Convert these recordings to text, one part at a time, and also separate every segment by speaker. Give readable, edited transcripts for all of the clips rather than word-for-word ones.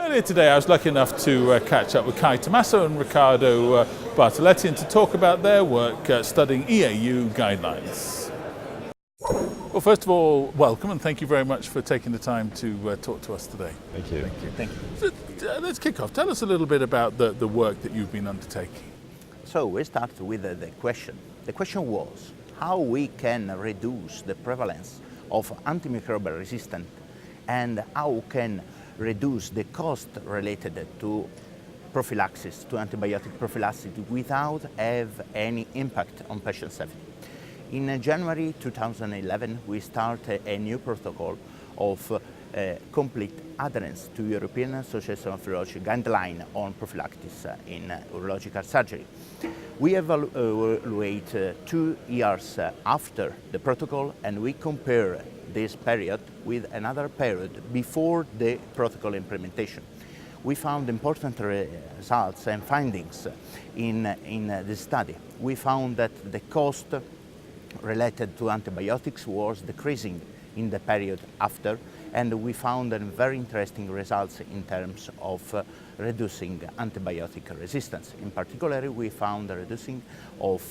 Speaker 1: Earlier today I was lucky enough to catch up with Tommaso and Ricardo Bartoletti and to talk about their work studying EAU Guidelines. Well, first of all, welcome and thank you very much for taking the time to talk to us today.
Speaker 2: Thank you.
Speaker 1: Thank you. So, let's kick off. Tell us a little bit about the work that you've been undertaking.
Speaker 3: So we start with the question. The question was how we can reduce the prevalence of antimicrobial resistance and how can reduce the cost related to prophylaxis, to antibiotic prophylaxis, without have any impact on patient safety. In January 2011, we started a new protocol of complete adherence to European Association of Urology guideline on prophylaxis in urological surgery. We evaluate 2 years after the protocol and we compare this period with another period before the protocol implementation. We found important results and findings in this study. We found that the cost related to antibiotics was decreasing in the period after, and we found very interesting results in terms of reducing antibiotic resistance. In particular, we found the reducing of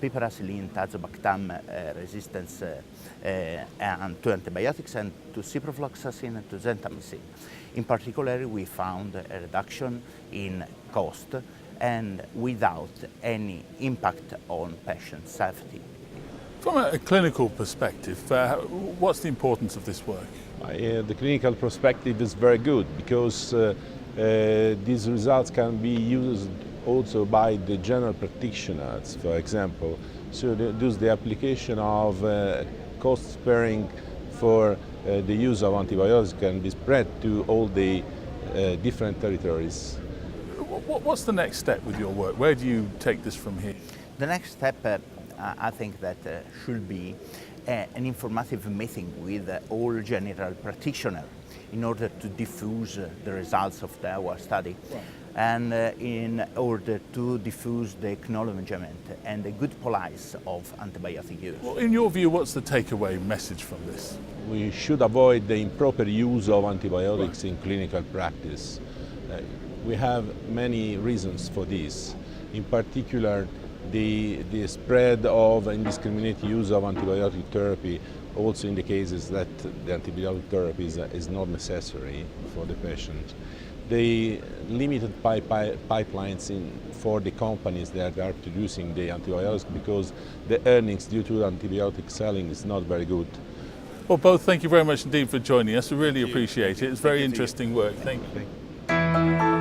Speaker 3: piperacillin tazobactam resistance and to antibiotics and to ciprofloxacin and to gentamicin. In particular, we found a reduction in cost and without any impact on patient safety.
Speaker 1: From a clinical perspective, what's the importance of this work?
Speaker 2: The clinical perspective is very good because these results can be used also by the general practitioners, for example. So thus the application of cost sparing for the use of antibiotics can be spread to all the different territories.
Speaker 1: What's the next step with your work? Where do you take this from here?
Speaker 3: The next step I think that should be an informative meeting with all general practitioners in order to diffuse the results of our study. Right. And in order to diffuse the acknowledgement and the good policy of antibiotic use.
Speaker 1: Well, in your view, what's the takeaway message from this?
Speaker 2: We should avoid the improper use of antibiotics in clinical practice. We have many reasons for this. In particular, the spread of indiscriminate use of antibiotic therapy, also in the cases that the antibiotic therapy is not necessary for the patient. The limited pipelines for the companies that are producing the antibiotics because the earnings due to antibiotic selling is not very good.
Speaker 1: Well, both, thank you very much indeed for joining us. We really appreciate it. It's very interesting work. Thank you.